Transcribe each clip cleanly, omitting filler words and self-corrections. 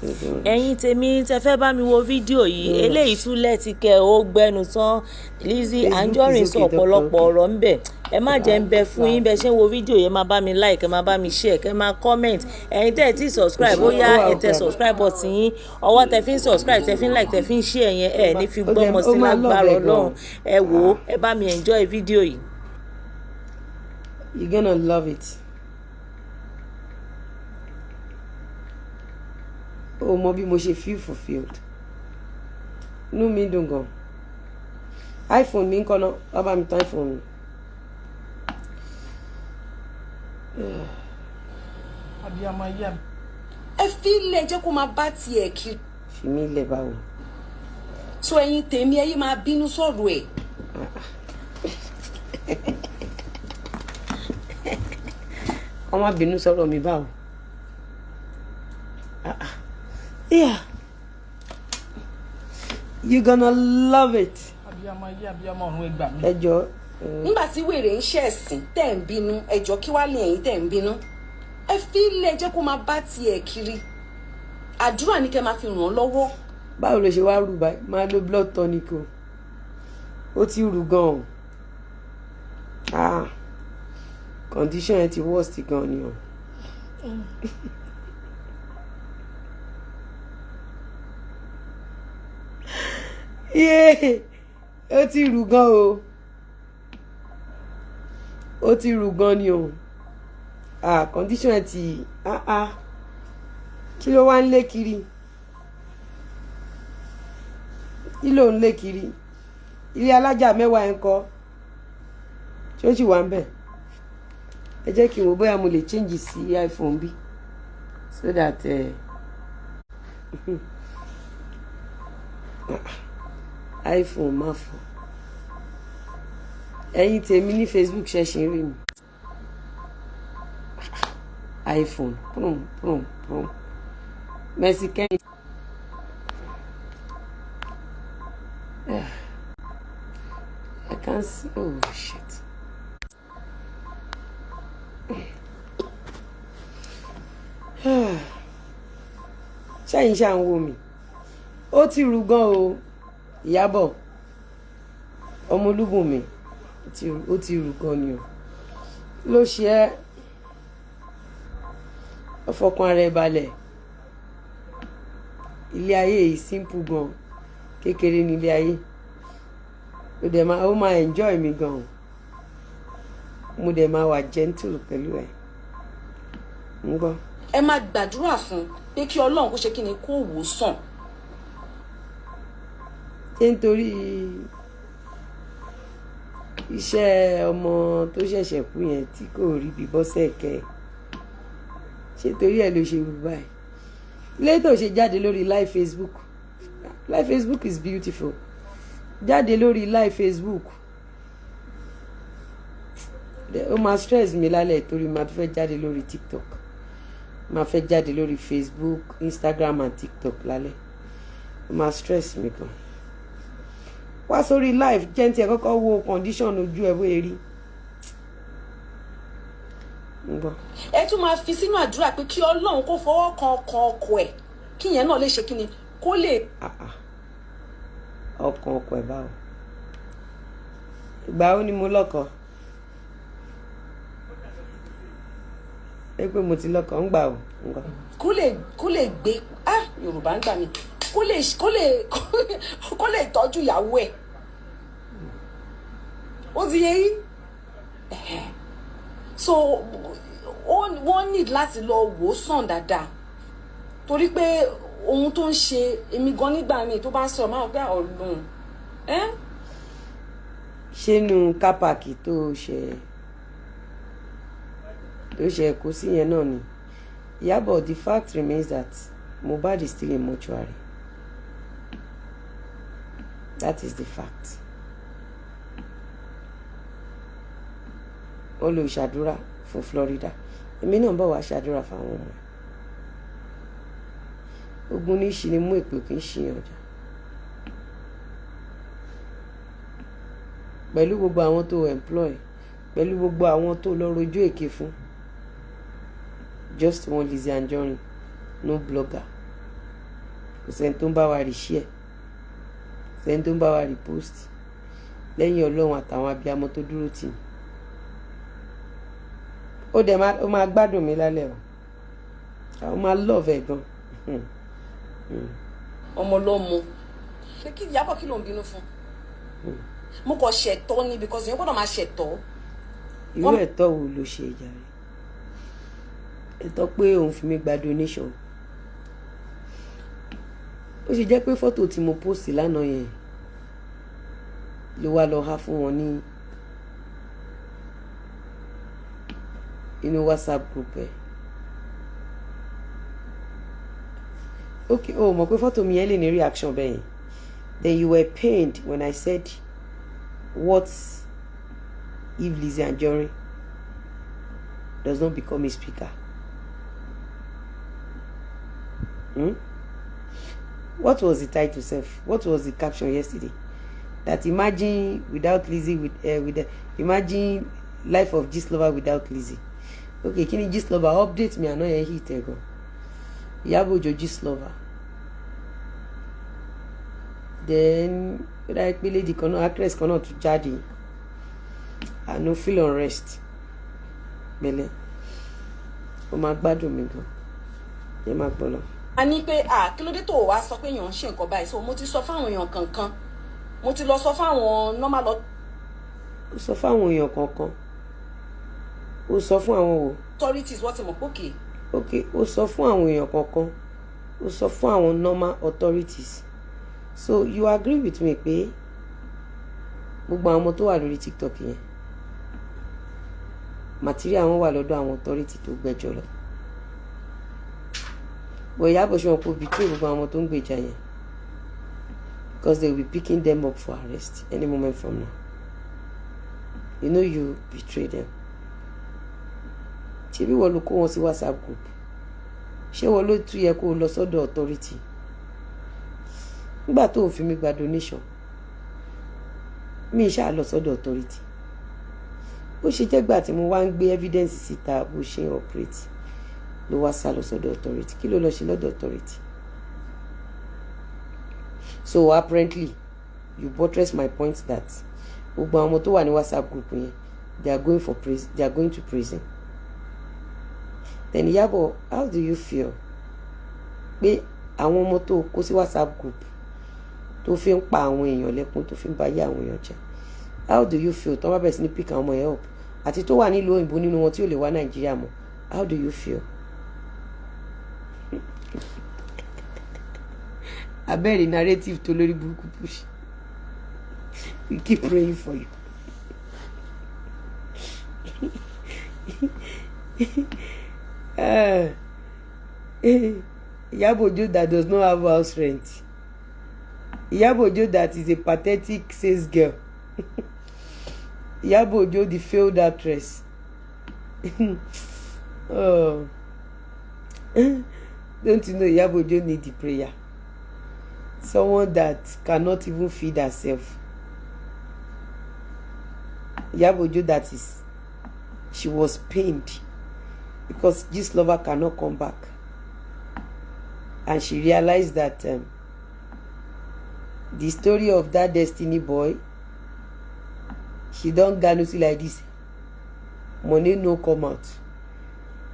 ẹ̀yin tèmi tẹ́ fẹ́ bá mi wo fídíò yìí eléyìí tún lẹ́tí kẹ́ ó gbẹnu tán Lizzy Anjorin sọ ọ̀pọ̀lọpọ̀ ọ̀rọ̀ ń bẹ ẹ má jẹ́ ń bẹ fún yín bẹ ṣe ń wo fídíò yẹn má bá mi like ẹ má bá mi share kẹ́ má comment ẹ̀yin tẹ́ ẹ ti subscribe bóyá ẹ tẹ subscribe button yín ọwọ́ tẹ́ fi ń subscribe tẹ́ fi ń like tẹ́ fi ń share yẹn ẹ ní fi gbọ́mọ sí lágbára Ọlọ́run ẹ wò ó ẹ bá mi enjoy fídíò yìí. You're gonna love it. Oh, mo bí mo ṣe feel fulfilled. Inú mi dùn gan. iPhone mi ń kọ́ náà, bàbá mi tán iPhone mi. Abiyamọ ayé mi. Ẹ fi ilé jẹ́ kó máa bá tiẹ̀ kiri. Fi mí lẹ̀ báwo. So ẹ̀yin tèmi ẹ̀yin máa bínú sọ̀rọ̀ ẹ̀. Wọ́n má bínú sọ̀rọ̀ mi báwo. Yeah. You're gonna love it. Abiyamọ ayé abiyamọ ọ̀run ẹ gbà mí. Ẹ jọ̀ọ́. Nígbà tí wèrè ń ṣẹ̀sìn tẹ́ ń bínú ẹjọ́ kí wá lè ẹ̀yin tẹ́ ń bínú. Ẹ fi ilé jẹ́ kó máa bá tiẹ̀ kiri. Àdúrà ní kẹ́ máa fi ràn án lọ́wọ́. Báwo ló ṣe wá rù báyìí? Máa lo blood tonic o. Ó ti rù gan-an. Condition ẹ ti worst gan ni o. Ó ti rù gan o. Ó ti rù gan ni o. Condition ẹ ti kí ló wá ń lé kiri? Kí ló ń lé kiri? Ilé alájà mẹ́wàá ẹ̀ ń kọ́. Ṣé ó sì wà ń bẹ̀? Ẹ jẹ́ kí n wò bóyá mo lè change sí iPhone bí so that iPhone má fọ́. Ẹ̀yin tèmi ní Facebook ṣẹ̀ṣin rí mi. iPhone prum. Mexican. I can't see. Oh shit. Ṣẹ́yìn ṣá ń wò mí. Ó ti rù gan o. Ìyábọ̀ ọmọ Olúbùnmi ó ti rù gan ni o. Ló ṣe ẹ́ ọfọkàn ara ẹ balẹ̀. Ilé ayé yìí simple gan. Kékeré ní ilé ayé. Ó máa enjoy mi gan. Mo dẹ̀ máa wà gentle pẹ̀lú ẹ̀. Ń gbọ́. Ẹ máa gbàdúrà fún pé kí Ọlọ́run kó ṣe kí ni kó wò sàn. Ṣé nítorí iṣẹ́ ọmọ tó ṣẹ̀ṣẹ̀ kú yẹn tí kò rí bí bọ́sẹ̀ kẹ́ ṣé torí ẹ̀ ló ṣe rú báyìí? Ilé tó ṣe jáde lórí live Facebook. Live Facebook is beautiful. Jáde lórí live Facebook. Ó máa stress mi lálẹ́ torí máa fẹ́ jáde lórí TikTok. Máa fẹ́ jáde lórí Facebook, Instagram and TikTok lálẹ́. Ó máa stress mi gan. Wá sórí live jẹ́ ti ẹ kọ́kọ́ wo condition ojú ẹ bóyá rí. Ẹ tún máa fi sínú àdúrà pé kí Ọlọ́run kó fọwọ́ kan ọkọ ẹ̀ kí ìyẹn náà lè ṣe kí ni kó lè. Ọkàn ọkọ ẹ̀ báwo? Ìgbà wo ni mo lọ́kọ? Ẹ pé mo ti lọ́kọ ń gbà o. Kó lè gbé Yorùbá ń gbà mí kó lè tọ́jú ìyàwó ẹ̀. Ó ti yé yín. So wọ́n need láti lọ wò ó sàn dáadáa torí pé ohun tó ń ṣe èmi gan nígbà míì tó bá ń sọ̀rọ̀ máa gbé Ọlọ́run. Ṣé nu kápákì tó ṣe kó sí yẹn náà ni? Ìyábọ̀, the fact remains that Mohbad is still in mortuary. That is the fact. Ó lọ ṣàdúrà fún Florida. Èmi náà bọ̀ wá ṣàdúrà fáwọn ọmọ. Ogun ní ṣì ni mú èpè kì í ṣìyàn ọjà. Pẹ̀lú gbogbo àwọn tó employ, pẹ̀lú gbogbo àwọn tó lọ rojú èké fún. Just one Lizzy Anjorin, no blogger. kò sẹ́ni tó ń bá wa rí share, kò sẹ́ni tó ń bá wa rí post lẹ́yìn Ọlọ́run àtàwọn abiyamọ tó dúró tì mí. Ó máa gbádùn mi lálẹ́ o, àwọn máa love ẹ̀ gan. ọmọ lọ́mọ pé kí Ìyábọ̀ kí ló ń bínú fún mo kàn ṣẹ̀tọ́ ni because èèyàn gbọ́dọ̀ máa ṣẹ̀tọ́. Irú ẹ̀tọ́ wo ló ṣe ìjà rẹ̀? Ẹ̀tọ́ pé òun fi mí gba donation. Ó ṣe jẹ́ pé fọ́tò tí mo post lánàá yẹn ló wá lọ há fún wọn ní inú WhatsApp group ẹ̀. Okay, oh, mọ̀ pé fọ́tò mi yẹn lè ní reaction bẹ́ẹ̀ yẹn. Then you were pained when I said, what if Lizzy Anjorin does not become a speaker? What was the title self? What was the caption yesterday? That imagine without Lizzy, imagine life of Gistlover without Lizzy. Okay, kí ni Gistlover? Update me, àná yẹn hit ẹ̀ gan. Ìyábọ̀ Òjó Gistlover. Then I pé lady kan náà, actress kan náà tún jáde. I no feel unrest. Bẹ́lẹ̀. Ó máa gbádùn mi gan. Ẹ máa gbọ́ lọ. A ní pé kí ló dé tó wá sọ pé èèyàn ń ṣe nǹkan báyìí, so mo ti sọ fáwọn èèyàn kankan, mo ti lọ sọ fáwọn normal lọ. Ó sọ fáwọn èèyàn kankan. Ó sọ fún àwọn wo? Authorities wọ́n ti mọ̀ pókè. Okay, ó sọ fún àwọn èèyàn kankan. Ó sọ fún àwọn normal authorities. So you agree with me pé gbogbo àwọn ọmọ tó wà lórí TikTok yẹn material wọn wà lọ́dọ̀ àwọn authority tó gbẹ́jọ́ lọ. But Ìyábọ̀ ṣe wọn kò betray gbogbo àwọn ọmọ tó ń gbèjà yẹn because they will be picking them up for arrest any moment from now. You know you betray them. Ṣebí wọ́n ló kó wọn sí WhatsApp group? Ṣé wọ́n ló tún yẹ kó o lọ sọ́dọ̀ authority? Nígbà tó ń fi mi gba donation mi ṣáà lọ sọ́dọ̀ authority. Bó ṣe jẹ́ gbà tí mo wá ń gbé evidence síta bó ṣe ń operate ló wá sá lọ sọ́dọ̀ authority. Kí ló lọ ṣe lọ́dọ̀ authority? So apparently you buttress my point that gbogbo àwọn ọmọ tó wà ní WhatsApp group yẹn they are going to prison. Then Ìyábọ̀, how do you feel pé àwọn ọmọ tó kó sí WhatsApp group tó fi ń pa àwọn èèyàn lẹ́kún, tó fi ń ba ayé àwọn èèyàn jẹ́, how do you feel tó bá bẹ̀rẹ̀ sí ní pick àwọn ọmọ yẹn up àti tó wà nílùú òyìnbó nínú wọn tí ò lè wá Nàìjíríà mọ́, how do you feel? Abẹ́rẹ́ narrative tó lórí burúkú push. We keep praying for you. Ìyábọ̀ Òjó that does not have house rent. Ìyábọ̀ Òjó that is a pathetic sales girl. Ìyábọ̀ Òjó the failed actress. Oh. Don't you know Ìyábọ̀ Òjó need the prayer? Someone that cannot even feed herself. Ìyábọ̀ Òjó that is, she was pained because Gistlover cannot come back, and she realized that the story of that Destiny boy, she don't ganu see like this. Money no come out.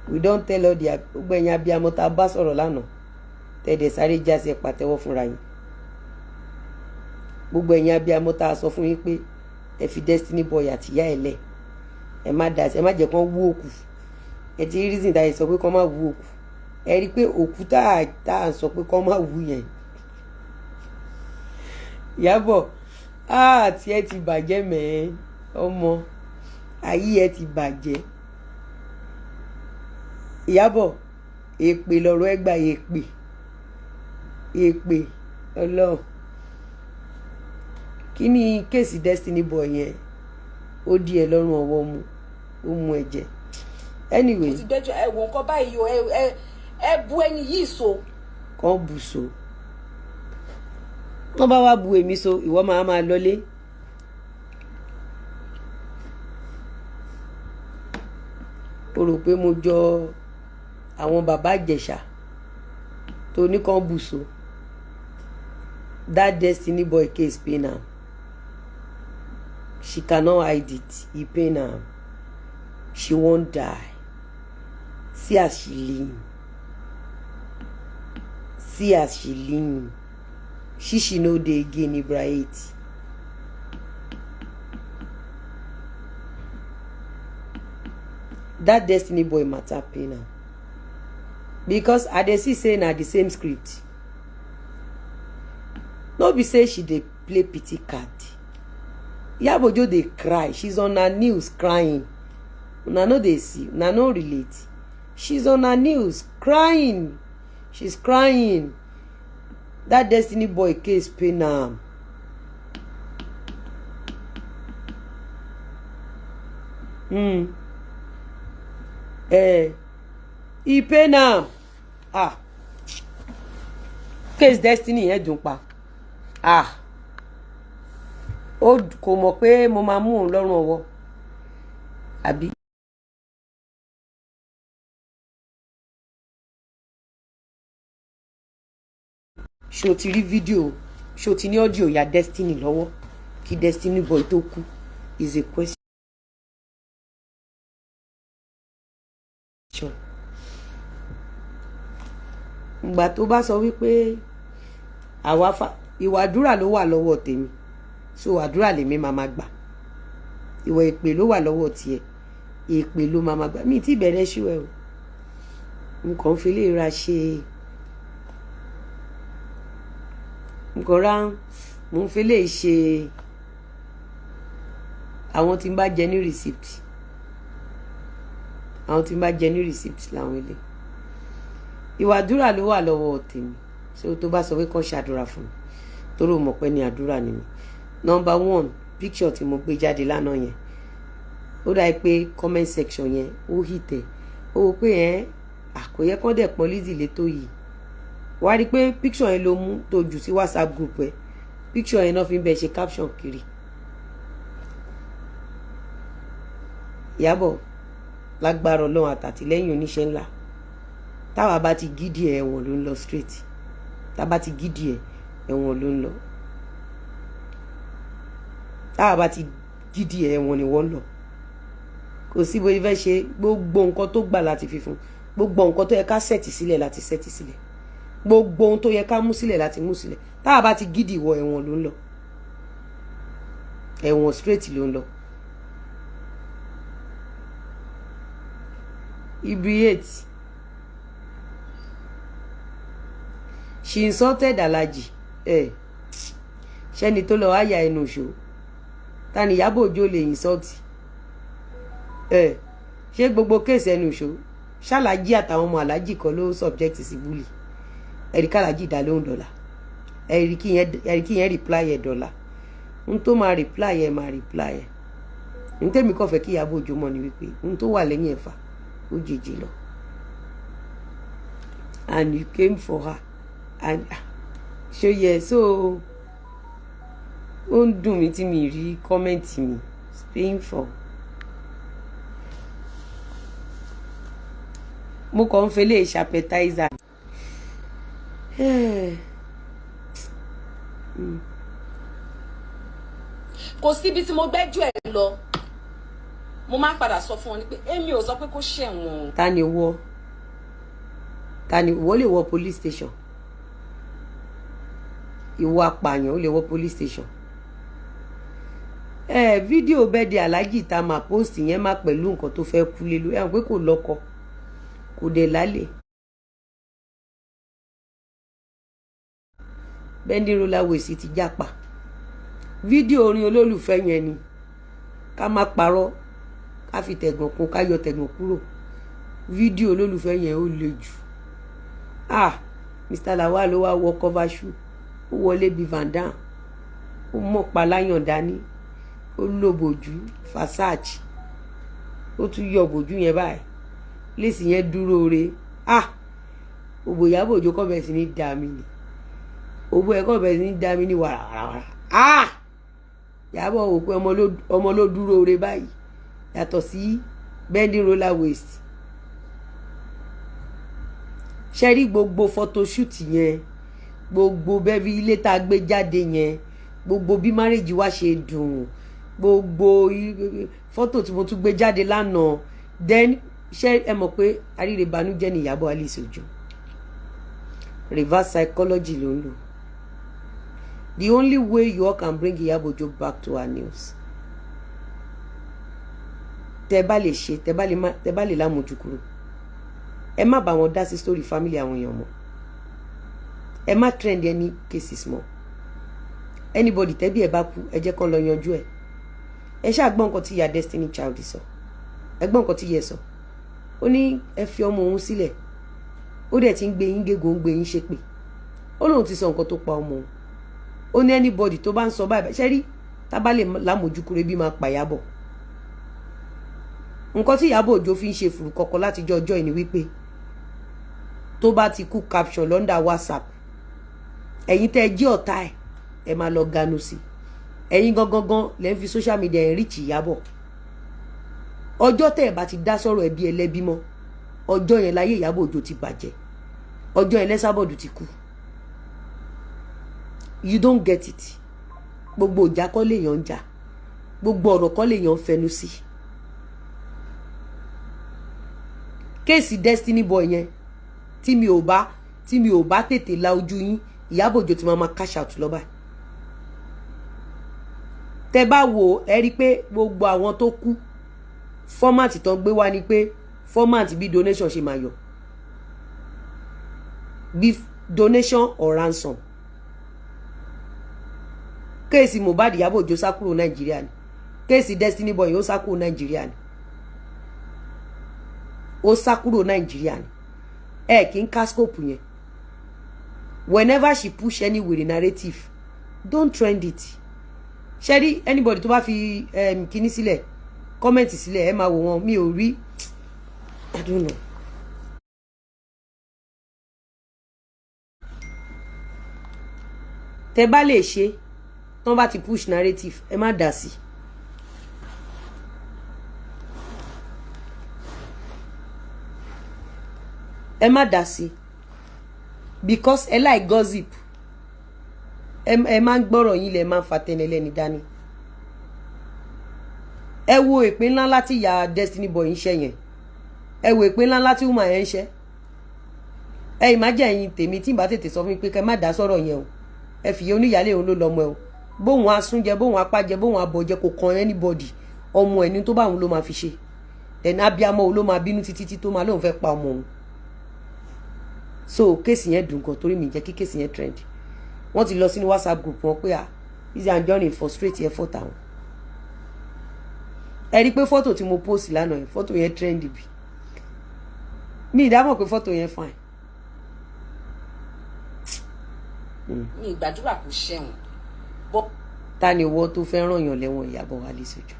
We don't tell her the gbẹ̀yìn abiyamọ tá bá sọ̀rọ̀ lánàá tẹ̀dẹ̀ sáré jáse pàtẹ́wọ́ fúnra yín. Gbogbo ẹ̀yin abiyamọ tá sọ fún yín pé ẹ fi Destiny boy àti ìyá ẹ̀ lẹ̀, ẹ má dá sí, ẹ má jẹ́ kán wú òkú. Ẹ ti reason tá sọ pé kán má wú òkú. Ẹ rí pé òkú tá à sọ pé kán má wú yẹn. Ìyábọ̀, tí ẹ ti bàjẹ́ mẹ́ẹ̀ ọmọ, ayé ẹ ti bàjẹ́. Ìyábọ̀, èpè lọ̀rọ̀ ẹ gbà, èpè Ọlọ́run. Kí ni kéèsì Destiny boy yẹn? Ó di ẹ lọ́rùn ọwọ́ mu, ó mu ẹ̀jẹ̀. Anyway, ti gbẹ́jọ́ ẹ wo nǹkan báyìí o, ẹ bu ẹni yìí so. Kàn bù so. Wọ́n bá wá bu èmi so, ìwọ máa lọlé. O rò pé mo jọ àwọn bàbá Ìjẹ̀ṣà tó ní kàn bù so. That Destiny Boy case pain am. She cannot hide it. He pain am. She won't die. See as she lean. See as she lean. She know dey again Ibrahim. That Destiny Boy matter pain am. Because I dey see say na the same script. No be say she dey play pity card. Yabojo dey cry. She's on her knees crying. Una no dey see. Una no relate. She's on her knees crying. She's crying. That Destiny Boy case pain am. He pain am. Case Destiny yẹn dùn pa. Ó kò mọ̀ pé mo máa mú òun lọ́rùn ọwọ́. Àbí. Ṣó ti rí fídíò, ṣó ti ní audio ya Destiny lọ́wọ́ kí Destiny Boy tó kú is a question. Ìgbà tó bá sọ wípé ìwà àdúrà ló wà lọ́wọ́ tèmi, so àdúrà lèmi máa gbà. Ìwà èpè ló wà lọ́wọ́ tiẹ̀, èpè ló máa gbà. Mi ti bẹ̀rẹ̀ ṣú ẹ o. Nǹkan fi lè ra ṣe nǹkan rá mo ń fi lè ṣe àwọn tí ń bá jẹ ní receipt. Àwọn tí ń bá jẹ ní receipt làwọn ilé. Ìwà àdúrà ló wà lọ́wọ́ tèmi, so tó bá sọ pé kàn ṣàdúrà fún mi torí ó mọ̀ pé ní àdúrà ni mi. Number 1 picture tí mo gbé jáde lánàá yẹn ó dà pé comment section yẹn ó hit ẹ ó wò pé kò yẹ kán dẹ̀ pọ́n Lizzy létò yìí. Wá rí pé picture yẹn ló mú tó jù sí WhatsApp group ẹ, picture yẹn náà fi ń bẹ ṣe caption kiri. Ìyábọ̀ lágbára Ọlọ́run àtàtìlẹ́yìn oníṣẹ́ ńlá táwa bá ti gidi ẹ̀wọ̀n ló ń lọ straight. Tá bá ti gidi ẹ̀wọ̀n ló ń lọ. Táwa bá ti gidi ẹ̀wọ̀n ni wọ́n lọ. Kò sí bó fẹ́ ṣe gbogbo nǹkan tó gbà láti fi fún, gbogbo nǹkan tó yẹ ká sẹ́ẹ̀tì sílẹ̀ láti sẹ́ẹ̀tì sílẹ̀, gbogbo ohun tó yẹ ká mú sílẹ̀ láti mú sílẹ̀. Táwa bá ti gidi ìwọ ẹ̀wọ̀n ló ń lọ. Ẹ̀wọ̀n straight ló ń lọ. Ibrahim. She insulted Alhaji. Ṣẹ́ni tó lọ àyà ẹnu ṣó. Ta ni Ìyábọ̀ Òjó lè insult? Ṣé gbogbo case ẹnu ṣó? Ṣàlàjì àtàwọn ọmọ Alhaji kan ló subject sí bully. Ẹ̀ríkà Alhaji dá lóhùn dọ́là. Ẹ̀ríkì yẹn reply ẹ̀ dọ́là. N tó máa reply ẹ̀ máa reply ẹ̀. N tẹ́mi kàn fẹ́ kí Ìyábọ̀ Òjó mọ̀ ní wípé n tó wà lẹ́yìn ẹ̀fà ó jèjì lọ. And you came for her. And ṣó yẹ so ó ń dùn mí tí mi rí kọ́mẹ́ǹtì mi. It's painful. Mo kàn ń fẹ́lẹ́ ṣàpẹtáìzà. Kò síbi tí mo gbẹ́jọ́ ẹ̀ lọ mo máa ń padà sọ fún ọ ní pé èmi ò sọ pé kó ṣẹ̀wọ̀n. Ta ni wọ́ lè wọ police station? Ìwọ apààyàn ó lè wọ police station. Fídíò bẹ́ẹ̀ di Alhaji tá máa post yẹn má pẹ̀lú nǹkan tó fẹ́ kú lé lórí àwọn pé kò lọ́kọ kò dẹ̀ lálẹ́. Bẹ́ndí Rollerways ti jápa. Fídíò orin olólùfẹ́ yẹn ni ká má parọ́ ká fi tẹ̀gàn kún ká yọ tẹ̀gàn kúrò. Fídíò olólùfẹ́ yẹn ó le jù. Mr. Lawal ló wá wọ cover shoe ó wọlé bí Van Dam ó mọ̀ pa láyàn dání ó lò bòjú Versace ó tún yọ bòjú yẹn báyìí léèsì yẹn dúró re. Òbò Ìyábọ̀ Òjó kọ́ bẹ̀rẹ̀ sí ní dá mi ni òbò ẹ̀ kọ́ bẹ̀rẹ̀ sí ní dá mi ní wàràwàrà. Ìyábọ̀ wò pé ọmọ ló dúró re báyìí yàtọ̀ sí Bending Rollerways. Ṣe rí gbogbo photoshoot yẹn gbogbo bẹ́bí ilé tá a gbé jáde yẹn, gbogbo bí marriage wa ṣe dùn, gbogbo fọ́tò tí mo tún gbé jáde lánàá, then ṣé ẹ mọ̀ pé àríre ìbànújẹ́ ni Ìyábọ̀ Lizzy Anjorin, reverse psychology ló ń lò. The only way you all can bring Ìyábọ̀ Òjó back to our news, tẹ́ bá lè ṣe, tẹ́ bá lè lámójú kúrò, ẹ má bá wọn dá sí story family àwọn èèyàn mọ́, ẹ má trend any cases mọ́, anybody tẹ́bí ẹ bá kú ẹ jẹ́ kán lọ yanjú ẹ. Ẹ ṣáà gbọ́ nǹkan tí ìyá Destiny Child sọ, ẹ gbọ́ nǹkan tí ìyá sọ, ó ní ẹ fi ọmọ òun sílẹ̀, ó dẹ̀ ti ń gbé yín gégùn, ń gbé yín ṣépè, ó lóun ti sọ nǹkan tó pa ọmọ òun, ó ní anybody tó bá ń sọ báyìí ṣe rí tá bá lè lámójú kúrò bí máa pa Ìyábọ̀. Nǹkan tí Ìyábọ̀ Òjó fi ń ṣe fùrù kọ̀kọ̀ láti ọjọ́ ìní wípé tó bá ti kú caption lọ́ndà WhatsApp, ẹ̀yin tẹ́ ẹ jí ọ̀tá ẹ máa lọ ganu sí, ẹ̀yin gangan lẹ́ ń fi social media enrich Ìyábọ̀. Ọjọ́ tẹ́ ẹ bá ti dá sọ̀rọ̀ ẹbí ẹlẹ́bí mọ́, ọjọ́ yẹn láyé Ìyábọ̀ Òjó ti bàjẹ́, ọjọ́ yẹn lẹ́sàbọ̀dù ti kú. You don't get it. Gbogbo ìjà kọ́ lèèyàn ń jà, gbogbo ọ̀rọ̀ kọ́ lèèyàn ń fẹnu sí. Kéèsì Destiny Boy yẹn tí mi ò bá tètè la ojú yín, Ìyábọ̀ Òjó ti máa cash out lọ́ba. Tẹ́ bá wò ẹ rí pé gbogbo àwọn tó kú fọ́màtì tó gbé wá ni pé fọ́màtì bí donation ṣe máa yọ, bí donation or ransom. Kéèsì Mohbad Ìyábọ̀ Òjó sá kúrò Nàìjíríà ni, kéèsì Destiny Boy ó sá kúrò Nàìjíríà ni, ó sá kúrò Nàìjíríà ni. Ẹ kì í ká scope yẹn. Whenever she push any with the narrative, don't trend it. Ṣẹ́rí anybody tó bá fi kíní sílẹ̀, comment sílẹ̀, ẹ máa wò wọn, mi ò rí, I don't know. Tẹ́ bá lè ṣe, tán bá ti push narrative, ẹ má dá sí. Ẹ má dá sí. Because ẹ like gossip. Ẹ máa ń gbọ́rọ̀ yín lẹ máa ń fa tẹnẹlẹ́ni dání. Ẹ wo ìpín ńlá láti ìyá Destiny Boy ń ṣe yẹn. Ẹ wo ìpín ńlá láti woman yẹn ń ṣe. Ẹ imagine ẹ̀yin tèmi tí n bá tètè sọ fún mi pé kẹ́ má dá sọ̀rọ̀ yẹn o. Ẹ fìyẹ oníyàlé òun ló lọ́mọ ẹ o. Bóun asúnjẹ, bóun apájẹ, bóun abọ̀jẹ kò kan anybody. Ọmọ ẹni tó bá òun ló máa fi ṣe. Then abiyamọ òun ló máa bínú títí tó máa lóun fẹ́ pa ọmọ òun. So kéèsì yẹn dùn gan torí mi jẹ́ kí kéèsì yẹn trend. Wọ́n ti lọ sínú WhatsApp group wọn pé Lizzy Anjorin frustrate effort àwọn. Ẹ rí pé fọ́tò tí mo post lánàá yẹn, fọ́tò yẹn trend bí. Mi ìdámọ̀ pé fọ́tò yẹn fine. Mi ìgbàdúrà kò ṣẹ̀wọ̀n. Ta ni ìwọ tó fẹ́ ràn yàn lẹ́wọ̀n Ìyábọ̀ Lizzy Anjorin?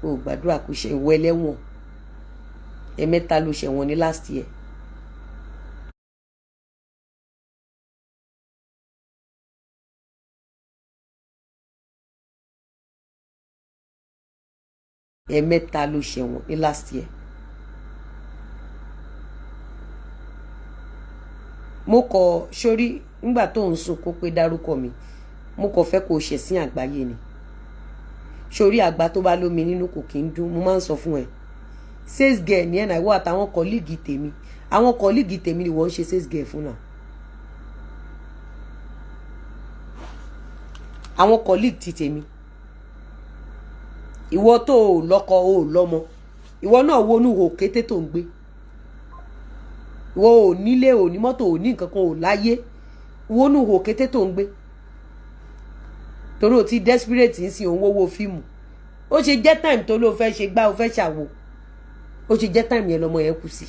O gbàdúrà kò ṣe ìwọ ẹlẹ́wọ̀n. Ẹ̀mẹ́ta ló ṣẹ̀wọ̀n ní last year. Ẹ̀mẹ́ta ló ṣẹ̀wọ̀n ní last year. Mo kọ sórí nígbà tó ń sunkún pé dárúkọ mi, mo kọ fẹ́ kó ṣẹ̀ sí àgbáyé ni. Sórí àgbà tó bá lómi nínú kò kí ń dún, mo máa ń sọ fún ẹ. Sales girl ni ẹ náà, ìwọ àtàwọn kọ́líìgì tèmi. Àwọn kọ́líìgì tèmi ni wọ́n ń ṣe sales girl fún náà. Àwọn kọ́líìgì ti tèmi. Ìwọ tó o lọ́kọ o lọ́mọ, ìwọ náà wọnú òkété tó ń gbé. Ìwọ ò nílé, ò ní mọ́tò, ò ní nǹkan kan, ò láyé, wọnú òkété tó ń gbé. Torí o ti desperate ń sin òun owó fíìmù. Ó ṣe jẹ́ time tó ló fẹ́ ṣe gbá, ó fẹ́ ṣàwo. Ó ṣe jẹ́ time yẹn lọmọ yẹn kú sí.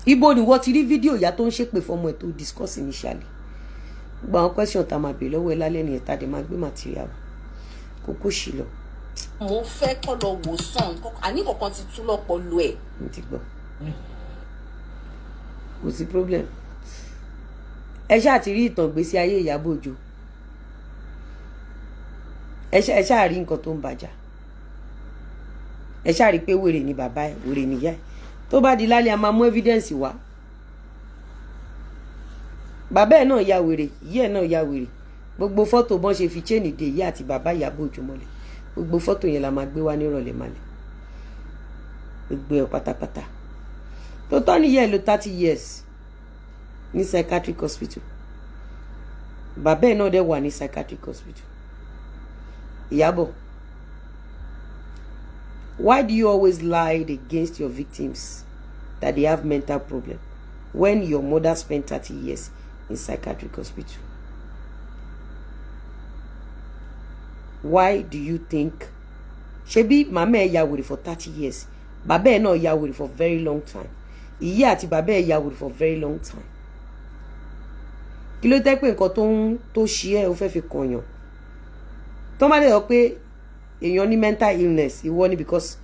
Ibo ni wọ́n ti rí fídíò ìyá tó ń ṣépè fọmọ ẹ̀ tó discuss initially. Gba àwọn question tá máa bèèrè lọ́wọ́ ẹ lálẹ́ nìyẹn tá dé máa gbé material kókó sí lọ. Mo fẹ́ kọ́ lọ wò sàn, àní kankan ti tú lọ́pọ̀ lu ẹ̀. Mo ti gbọ́. Kò sí problem. Ẹ ṣáà ti rí ìtàn ìgbésí ayé Ìyábọ̀ Òjó. Ẹ ṣáà rí nǹkan tó ń bàjá. Ẹ ṣáà rí pé wèrè ni bàbá ẹ̀, wèrè ni ìyá ẹ̀. Tó bá di lálẹ́ a máa mú evidence wá. bàbá ẹ̀ náà ya wèrè ìyá ẹ̀ náà ya wèrè gbogbo fọ́tò bọ́n ṣe fi chain dé ìyá àti bàbá Ìyábọ̀ Òjó mọ́lẹ̀ gbogbo fọ́tò yẹn la máa gbé wá nírọ̀lẹ́ malẹ̀ gbogbo ẹ̀ pátápátá tó tọ́ ní ìyá ẹ̀ lò 30 years ní psychiatric hospital bàbá ẹ̀ náà dẹ̀ wà ní psychiatric hospital. Ìyábọ̀, why do you always lie against your victims that they have mental problem when your mother spent 30 years in psychiatric hospital? Why do you think ṣebí màmá ẹ̀ ya wèrè for 30 years bàbá ẹ̀ náà ya wèrè for very long time ìyá àti bàbá ẹ̀ ya wèrè for very long time kí ló tẹ́ pé nǹkan tó ṣe ẹ́ ó fẹ́ fi kànyàn tó má dé sọ pé èèyàn ní mental illness ìwọ ni because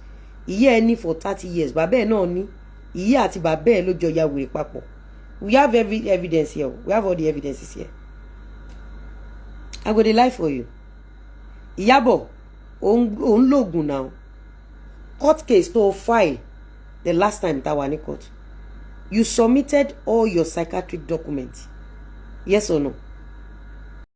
ìyá ẹ ní for 30 years bàbá ẹ̀ náà ní ìyá àti bàbá ẹ̀ ló jọ ya wèrè papọ̀ we have every evidence here we have all the evidences here I go dey lie for you Ìyábọ̀ òun lóògùn now court case tó file the last time tá wà ní court you submitted all your psychiatric documents yes or no